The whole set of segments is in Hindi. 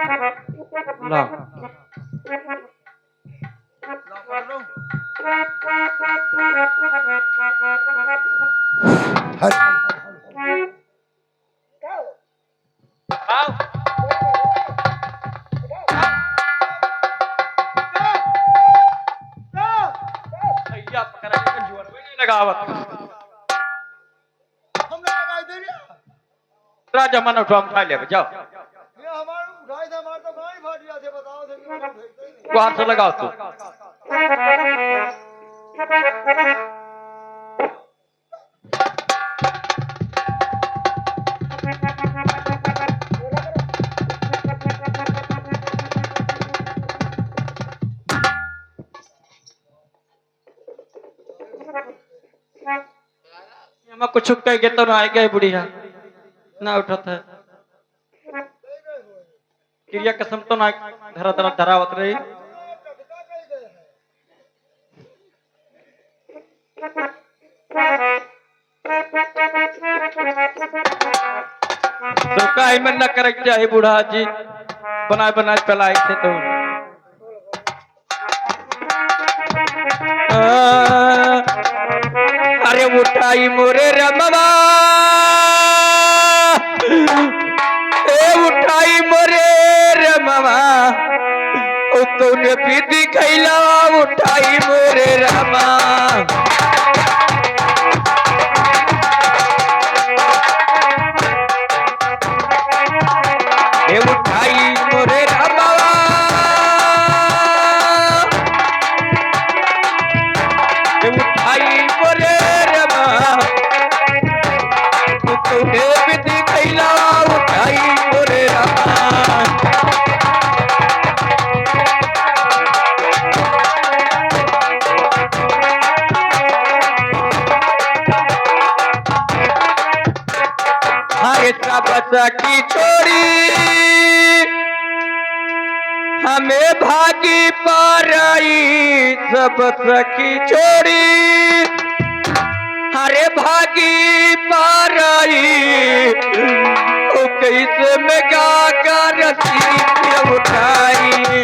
ला राजा मन उठा खा ले जाओ ये हमारे उठाई था हमारे तो गाड़ी फाट गया थे बताओ थे को हाथ से लगाओ तू मैं कुछ कह के तो ना आए गए बुढ़िया ना उठत है क्रिया कसम तो ना धरा धरा धरावत रही तो काहे में न कर जाए बूढ़ा जी बनाए बनाए पलाए थे तो अरे उठाई मोरे रमवा उठाई मोरे रमवा कौन विधि खैला उठाई मोरे रमा उठाई मोरे रमवा उठाई मोरे रमा कौन विधि खैला उठाई मोरे रमा की छोड़ी हमें भागी पाराई सब सखी छोड़ी हरे भागी पाराई कैसे में गा रसी उठाई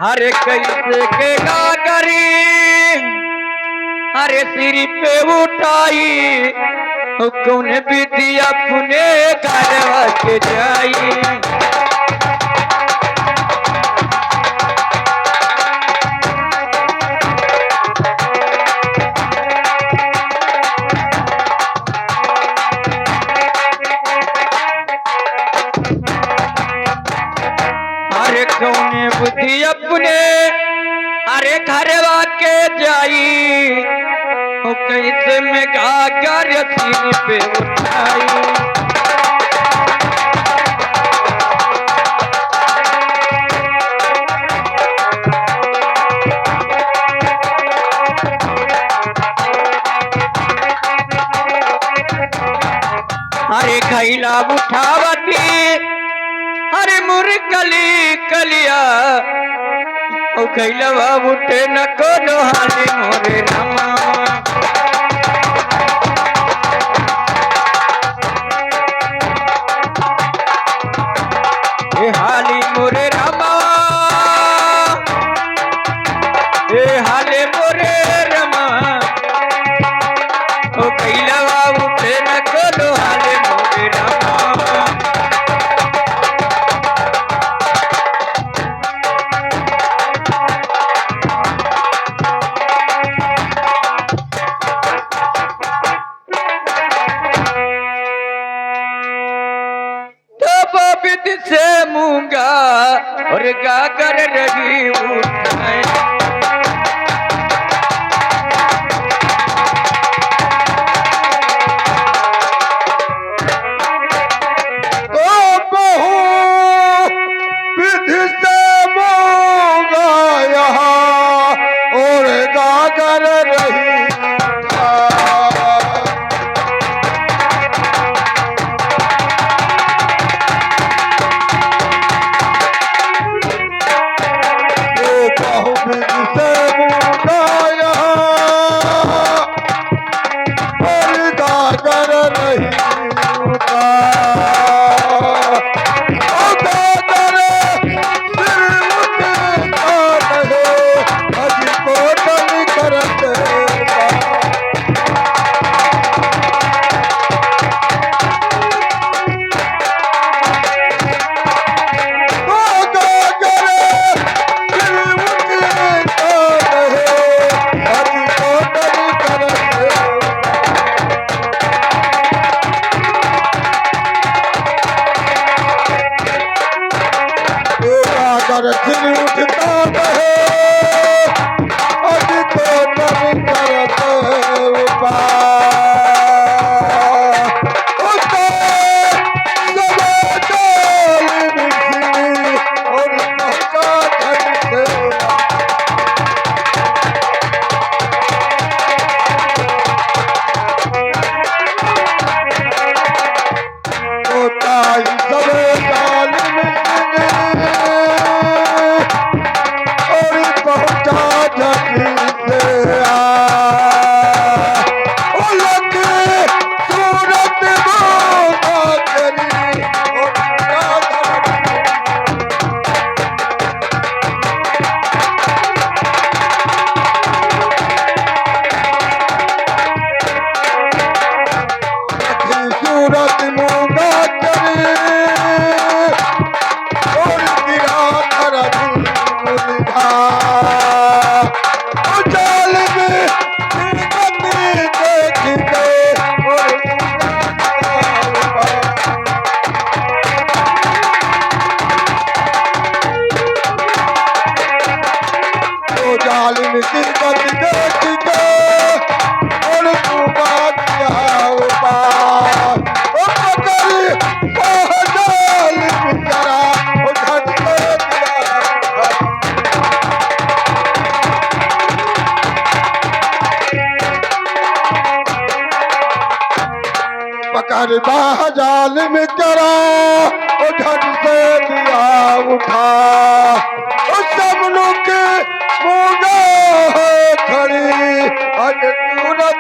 हरे कैसे के करी हरे सिर पे उठाई कौन विधि अपने घर के जाई हरे कौन बुद्धि अपने अरे घरवा के जाई कैसे में गागर सीने पे उठाई अरे खैला उठावती अरे मुरकली कलिया ओ कैलवा उठे न कोनो हाली मोरे रामा ए हाली मोरे रामा ए हाले मोरे रामा ओ कैलवा उठे न कोनो हाली मोरे रामा से मूंगा और गागर रही उठाए सिर उठता रहे अज तो मन करते उपाय उसे सबे डाल मिसरी और पहुंचा घर से ताई सबे डाल मिसरी और पहुंचा जगी से उलट सूरत बाबा करी और सूरत मूंगा करी और गिरा धरती मुरझा उजाल में गिरती देखते और उजाल में गिरती देखते और तू बात क्या उपाय ओ पकड़ पहचान बिचारा ओ घट में दिया पकड़ बाजाल में करा ओ झट से दिया उठा ओ सब लोग मूंगा है खड़ी अज सूरत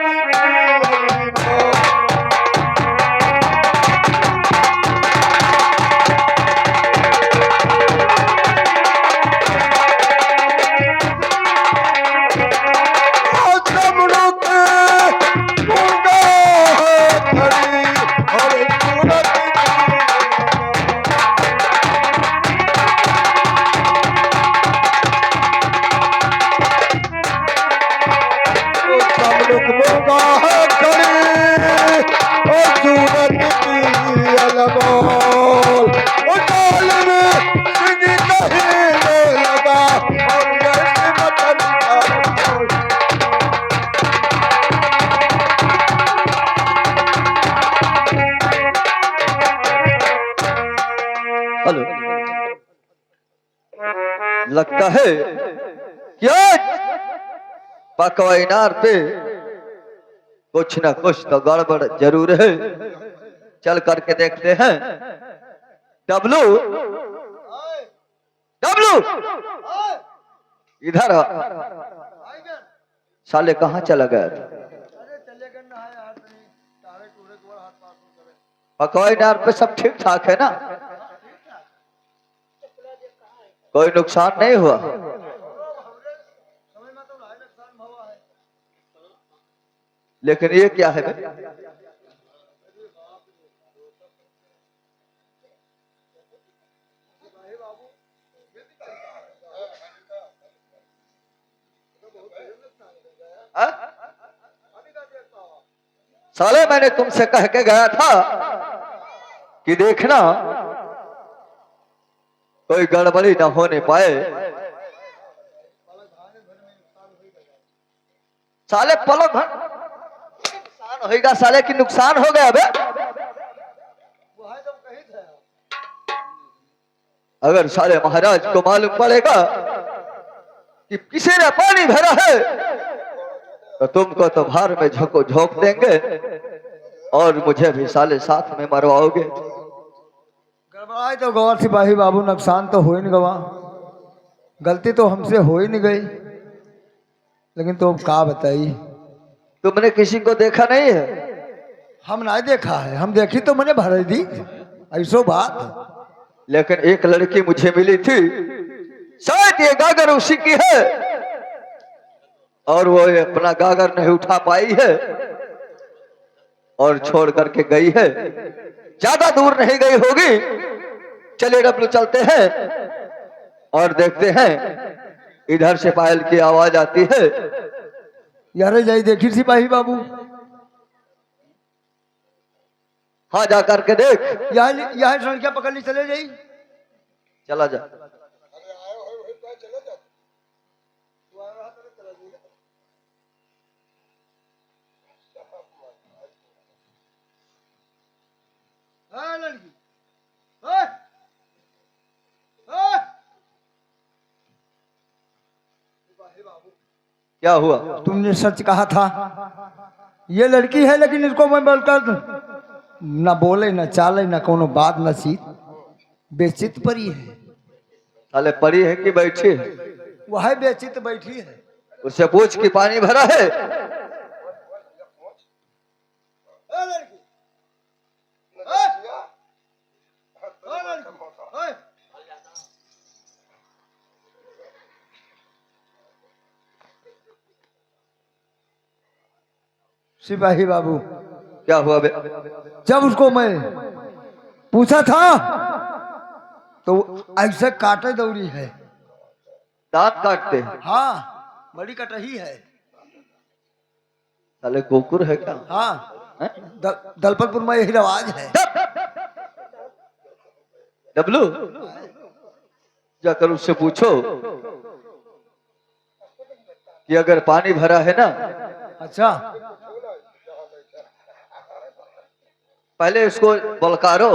हेलो, लगता है कि आज पकवाइनार पे कुछ ना कुछ तो गड़बड़ जरूर है। चल करके देखते हैं। डब्लू डब्लू इधर आ। साले कहाँ चला गया? अरे चले गए ना यार तारे टूरे को हाथ पास करे पकवाइनार पे सब ठीक ठाक है ना? कोई नुकसान नहीं हुआ? समय में तो ना नुकसान हुआ है लेकिन ये क्या है बे? हाँ? साले मैंने तुमसे कह के गया था कि देखना कोई गड़बड़ी न होने पाए। साले पलक भर नुकसान होगा। साले की नुकसान हो गया बे। वो है तो कही थे अगर साले महाराज को मालूम पड़ेगा कि किसी ने पानी भरा है तो तुमको तो भार में झोंको झोंक देंगे और मुझे भी साले साथ में मरवाओगे। गड़बड़ाई तो गवा सिपाही बाबू, नुकसान तो हो ही नहीं गवा, गलती तो हमसे हो ही नहीं गई, लेकिन तो का बताई। तुमने किसी को देखा नहीं है? हम नहीं देखा है, हम देखी तो मैंने भर दी ऐसो बात। लेकिन एक लड़की मुझे मिली थी, शायद ये गागर उसी की है और वो अपना गागर नहीं उठा पाई है और छोड़ करके गई है। ज्यादा दूर नहीं गई होगी। चलिए डब्लू चलते हैं और देखते हैं। इधर से पायल की आवाज आती है। यार जाई देखी सिपाही बाबू, हाँ जा करके देख। यहाँ यहाँ सड़कियाँ पकड़ ली चले जाई। चला जा। क्या हुआ? तुमने सच कहा था। ये लड़की है, लेकिन इसको मैं बोलकर न बोले न चाले न कोनो बात न चीत, बेचित परी है। साले पड़ी है कि बैठी है? वह बेचित बैठी है। उससे पूछ कि पानी भरा है। सिपाही बाबू, क्या हुआ बे? जब उसको मैं पूछा था तो ऐसे काटे दौड़ी है। दांत काटते हैं? हाँ, बड़ी कटही है। साले कुकुर है क्या? हाँ, हैं? दलपतपुर में यही रवाज है। डब्लू, जाकर उससे पूछो कि अगर पानी भरा है ना, अच्छा, पहले उसको बलकारो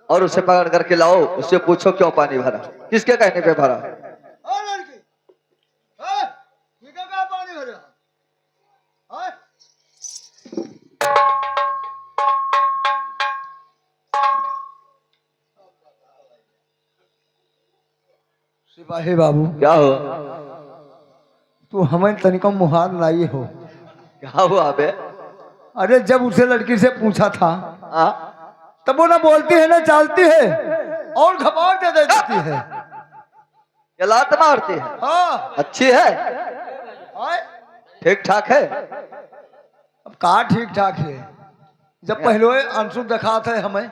और उसे पकड़ करके लाओ। उससे पूछो क्यों पानी भरा, किसके कहने पे भरा। पानी भरा सिपाही बाबू, क्या हो? तू हमें तनिका मुहार लाई हो। क्या हुआ बे? अरे जब उसे लड़की से पूछा था हाँ? तब वो ना बोलती है ना चालती है और घपाट दे देती है। ये लात मारती है? हाँ, अच्छी है? हाँ? ठीक ठाक है? अब कहा ठीक ठाक है। जब पहले अंशु दिखा थे हमें,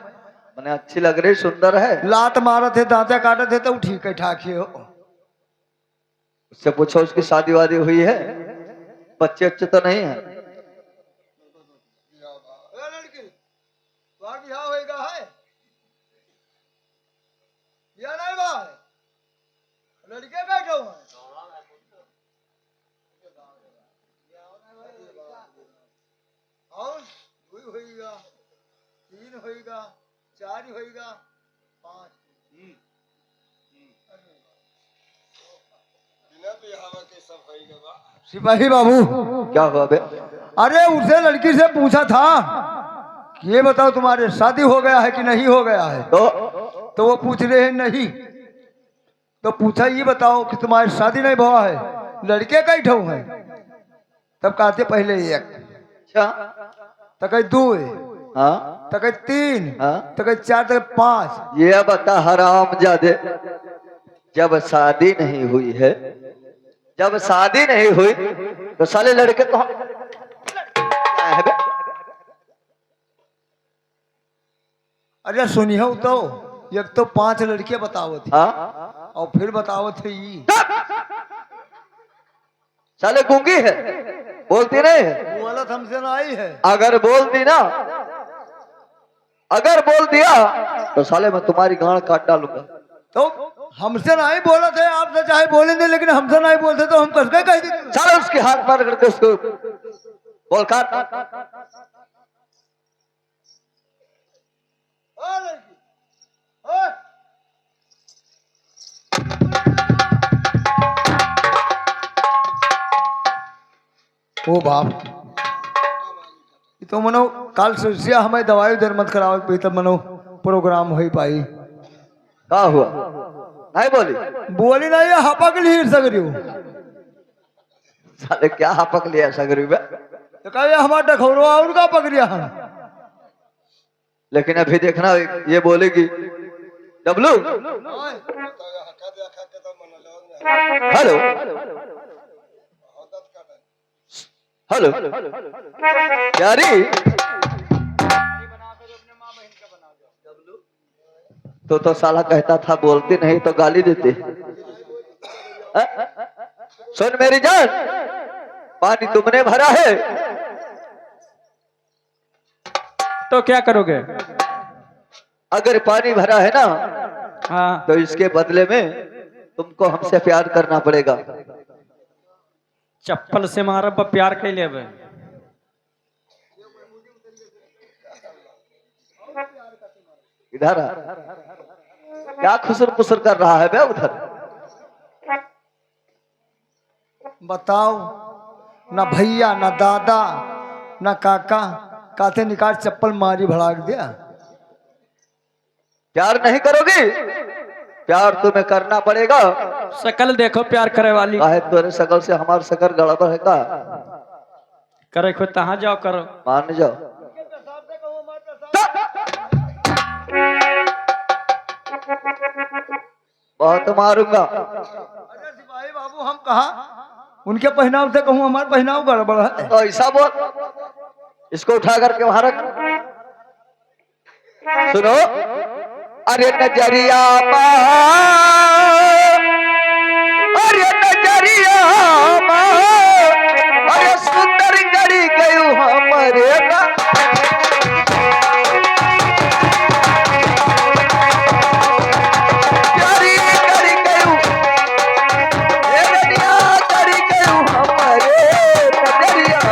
मैंने अच्छी लग रही, सुंदर है। लात मारा थे, दांते काटे थे, तो ठीक है ठाक है। उससे पूछो उसकी शादी वादी हुई है, बच्चे अच्छे तो नहीं है? लड़के बैठे हुए और दुई होइगा, तीन होइगा, चार होइगा, पांच। सिपाही बाबू, क्या हुआ बे? अरे उसे लड़की से पूछा था कि ये बताओ तुम्हारे शादी हो गया है कि नहीं हो गया है। तो वो पूछ रहे हैं नहीं। तो पूछा ये बताओ कि तुम्हारी शादी नहीं हुआ है, लड़के कई ठो है। तब कहते पहले एक, अच्छा, तक दो, हाँ तक तीन, हाँ। तक चार, तक पांच। ये बता हरामजादे, जब शादी नहीं हुई है, जब शादी नहीं हुई तो साले लड़के तो क्या है बे? अरे सुनियो तो, एक तो पांच लड़के बताओ थे हाँ? और फिर बताओ थे ये साले गूंगी है, बोलती नहीं है। वो गलत हमसे ना आई है। अगर बोल दी ना, अगर बोल दिया तो साले मैं तुम्हारी गांड काट डालूंगा। तो हमसे नहीं बोला थे, आपसे चाहे बोलेंगे, लेकिन हमसे नहीं बोलते तो हम कसके कह देते। साले उसके हाथ मार करके उसको बोल काट। ओ बाप, ये तो मनो काल से हमें दवाई उधर मत कराओ, तब मनो प्रोग्राम हो ही पाई। क्या हुआ? नहीं बोली? बोली नहीं है, हपक ली सगरी हो। साले क्या हपक लिया सगरी में? तो कहे हमारा डखौरो और का पकड़िया हम। लेकिन अभी देखना ये बोलेगी डब्लू, हेलो हेलो यारी, तो साला कहता था बोलती नहीं तो गाली देते। सुन मेरी जान, पानी तुमने भरा है तो क्या करोगे? अगर पानी भरा है ना, हाँ, तो इसके बदले में तुमको हमसे प्यार करना पड़ेगा। चप्पल से मारा प्यार के लिए बे। इधर आ। क्या खुसर पुसर कर रहा है बे उधर? बताओ, ना भैया ना दादा ना काका, काते निकाल चप्पल मारी भड़ाक दिया। प्यार नहीं करोगी? प्यार तुम्हें करना पड़ेगा। शकल देखो प्यार करे वाली। काहे तोरे शकल से हमार शकल गड़बड़ है का? करे को तहाँ जाओ करो। मान जाओ। बहुत मारूंगा। अरे सिपाही बाबू, हम कहा उनके पहनाव से कहूँ हमारा पहनाव गड़बड़ है? तो ऐसा बोल, इसको उठा करके वहां रख। सुनो, अरे नजरिया अरे नजरिया अरे सुंदर गड़ी गयू हमारे प्यारी गड़ी गयू, ए नदिया गड़ी गयू हमारे नजरिया।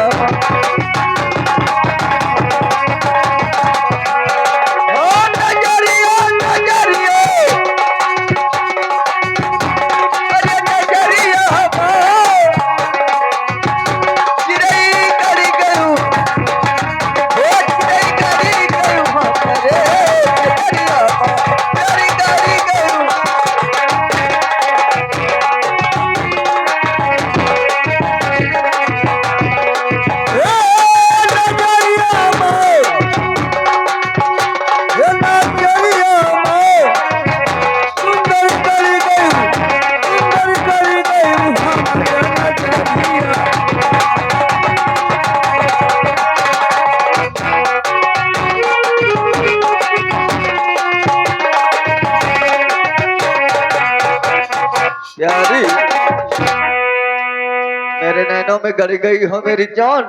प्यारी, मेरे नैनों में गड़ गई हो मेरी जान।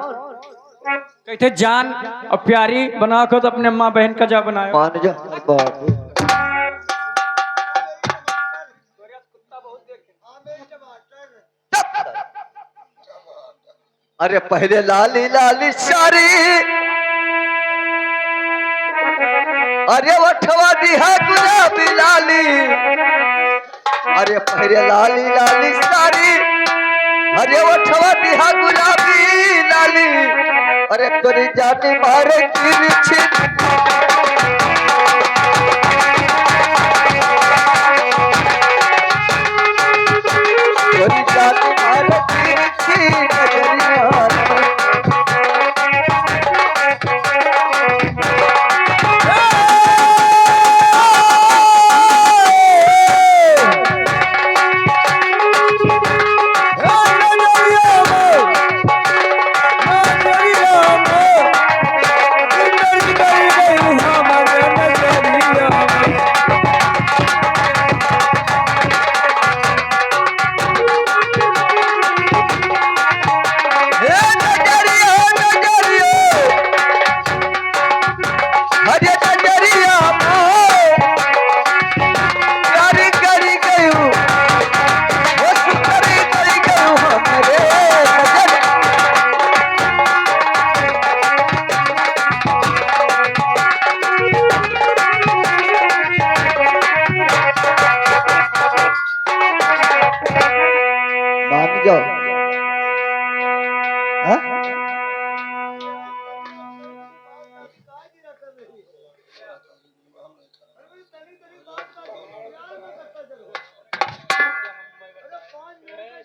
कहते जान और प्यारी बना को तो अपने माँ बहन का जा बनाए। मान जा बाबू। अरे पहले लाली लाली सारी, अरे वठवा दिहा गुलाबी लाली। अरे पहले लाली लाली सारी, अरे वठवा दिहा गुलाबी लाली। अरे तोरी जानी मारे तिरछी, तोरी जानी मारे तिरछी नजरिया।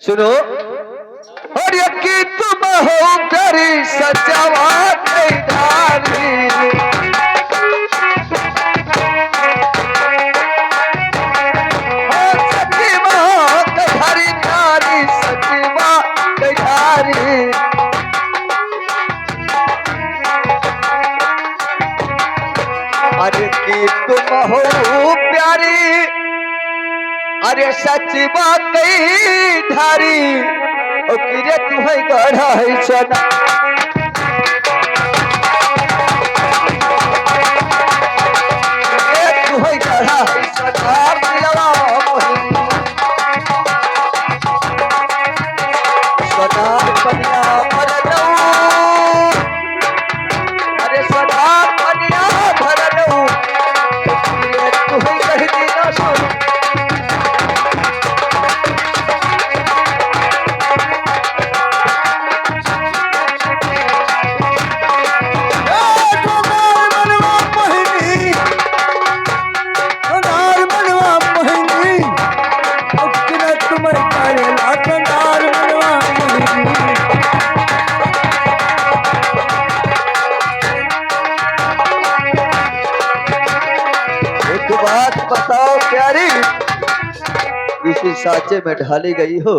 सुनो, और यकी तुम हो प्यारी सजावा धारी। सचीवा कधारी नारी, सचीवा कधारी। अरे की तुम हो प्यारी, अरे सच बात धारी। ओ किरे तुम्हें गढ़ा है सना, तुम्हें गढ़ा है सना पिलवा मोही। सना पनिया भरनऊ, अरे सना पनिया भरनऊ। तुम्हें कही दीना सुन, बात बताओ प्यारी, किसी सांचे में ढाली गई हो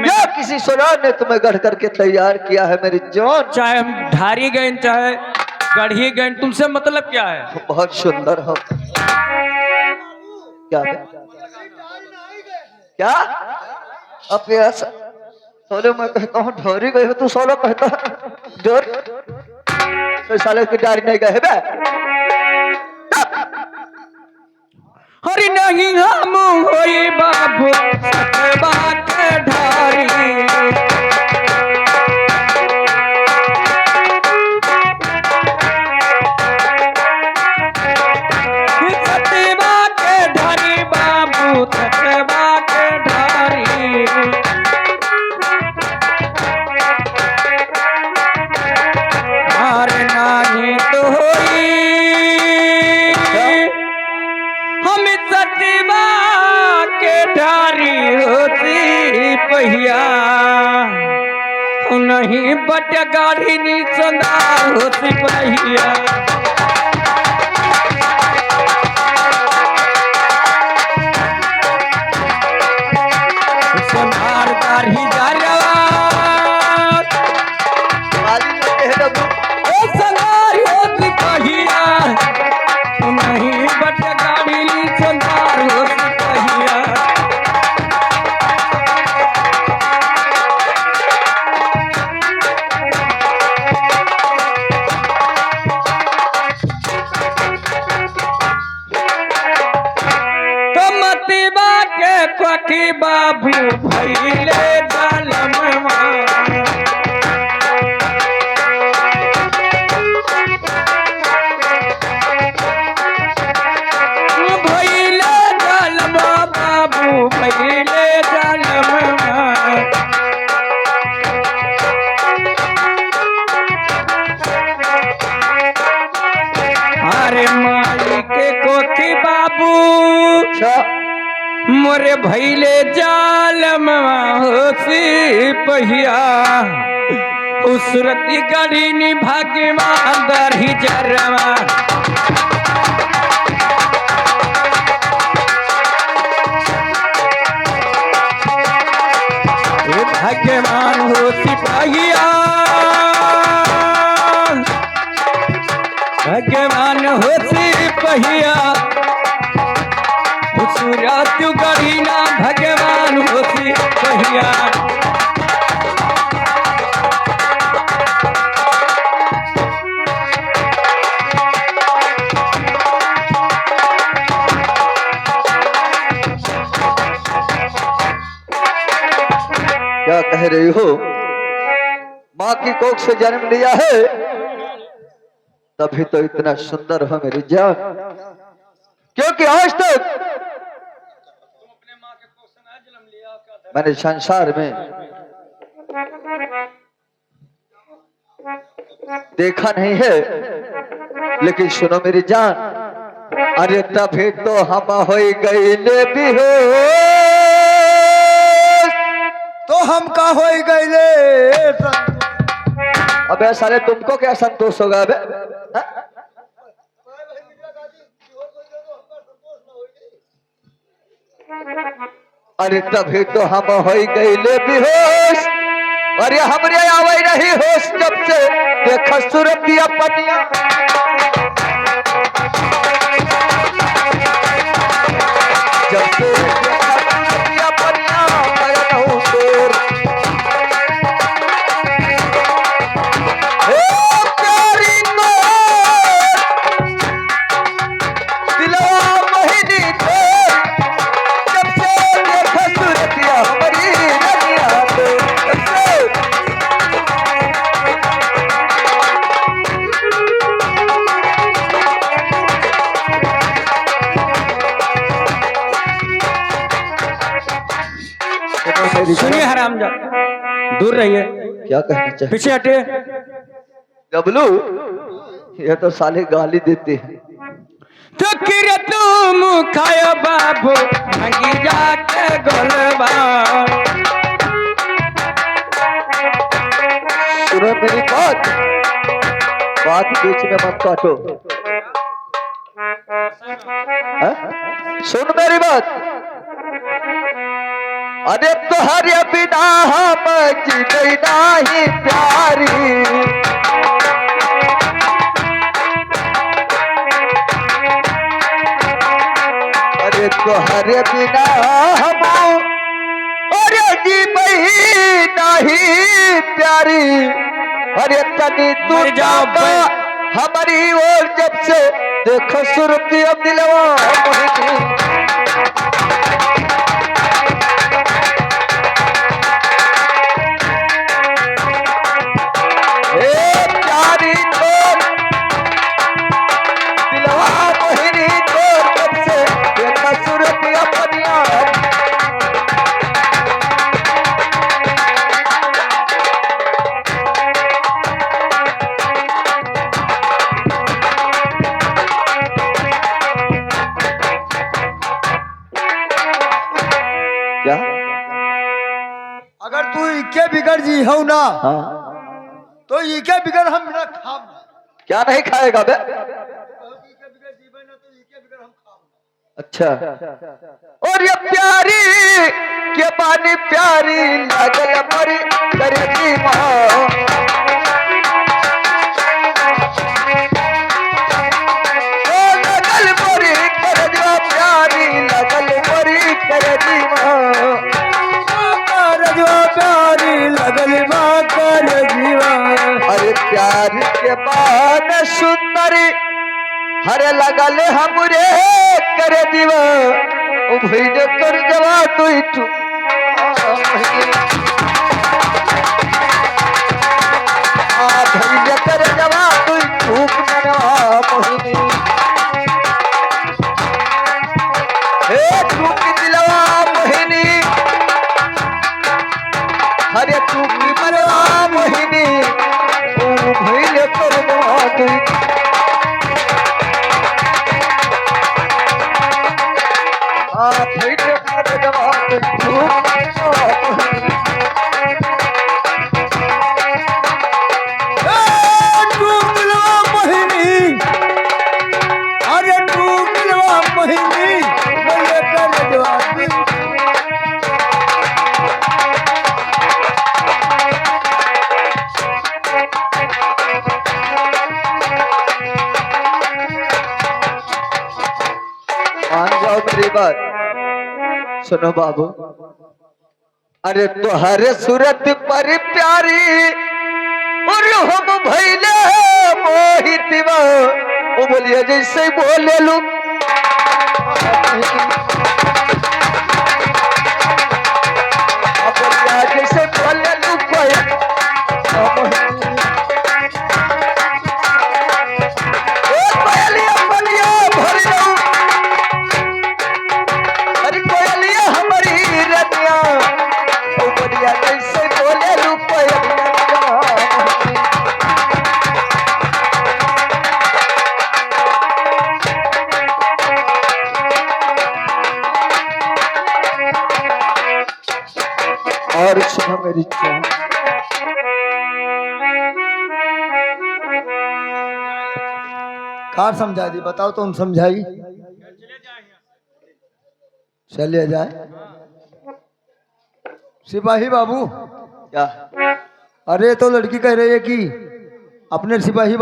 या किसी सुनार ने तुम्हें गढ़ करके तैयार किया है मेरी जान? चाहे हम ढारी गए चाहे गढ़ी गए, तुमसे मतलब क्या है? बहुत सुंदर हो। क्या क्या अब ऐसा सोलो मैं कहता हूँ ढोरी गई हो, तू सोलो कहता है जोर तो साले की डारी नहीं गए बे। हरि नहीं हम होई बाबू बात ढारी, सतबा के ढारी बाबू सतबा के ढारी। अरे नहीं तो होई हम सतबा के ढारी होती पहिया, नहीं बट गाड़ी नी सदा होती पहिया। संभार गाड़ी जारवा ओ संभार होती पहिया, नहीं बट गाड़ी नी संभार होती पहिया। तो मतबा के कोठी बाबू भइले जालमवा, भइले जालमवा बाबू भइले जालमवा। अरे मालिक के कोठी बाबू मोरे भैले जालमवा होसी पहिया, उसरती गढ़ी नी भाग्यवान दरही जरवा। ए भाग्यवान होसी पहिया, भाग्यवान होसी पहिया, सूरत गढ़ी ना भगवान होती पहिया। क्या कह रही हो? माँ की कोख से जन्म लिया है तभी तो इतना सुंदर हो मेरी जान, क्योंकि आज तक मैंने संसार में देखा नहीं है। लेकिन सुनो मेरी जान, अरे तभी तो हम हो गई भी हो, तो हम का हो गए। अबे साले तुमको क्या संतोष होगा अबे? हाँ? अरे तभी तो हम हो गई बेहोश, अरे हमरे आवे नहीं होश जब से देखा सूरतिया पनिया। जब से देखा सूरतिया पनिया मैं रहूं दूर। ओ प्यारी को दिलवा मोहिनी को, जब से देखा सूरतिया हमारी रनिया को। सुनिए हरामजादा, दूर रहिए, क्या कहना चाहिए? पीछे हटे। डबलू ये तो साले गाली देते हैं। तो किरे तुम खायो बाबू भागी जाके गोलबा। सुनो मेरी बात बीच में मत काटो। हाँ? सुन मेरी बात। अरे तुहरे बिना हम जीते नहीं प्यारी, अरे तुहरे बिना हम अरे जीते नहीं प्यारी। अरे तनी तू मर जाओ जागा हमारी ओर जब से देखो सुरती अब दिलवा मोहिनी। प्यारी तोर दिलवा मोहिनी तोर जब से देखो सुरती अपनिया। क्या अगर तू इके बिगड़ जी हो ना हाँ तो इके बिगड़ हम ना खाम ना। क्या नहीं खाएगा बे? इके बिगड़ जीवन ना तो इके बिगड़ हम खाम ना। अच्छा और ये प्यारी के पानी प्यारी लगल मरी करेगी माँ। ओ लगल मरी करजवा प्यारी लगल मरी करेगी माँ। रजवा प्यारी लगल बा कर जीवा। अरे प्यार के बाद सुंदरी हरे लगल हमरे कर दीवा। ओ भइल कर जवा तू आ भइल कर जवा तू धूप मनवा मोहिनी। हे धूप दिलवा मोहिनी, हरे धूप मनवा मोहिनी। ओ भइल कर जवा तू भइल कर जवा तू धूप मनवा मोहिनी। अरे तू मिलवा मोहिनी बोले कर जवानी। मान जाओ मेरी बात, सुनो बाबू। अरे तुहरे सूरत पर प्यारी और हम भैले मोहितवा। वो बोलिए जैसे बोले लू जैसे बोले लू अरे कोयलिया हमारी रतिया। ओ बोलिया जैसे बोले लू और सुनो मेरी जान, कार समझा दी बताओ तुम समझाई। चलिए जाए सिपाही बाबू। क्या अरे तो लड़की कह रही है कि अपने सिपाही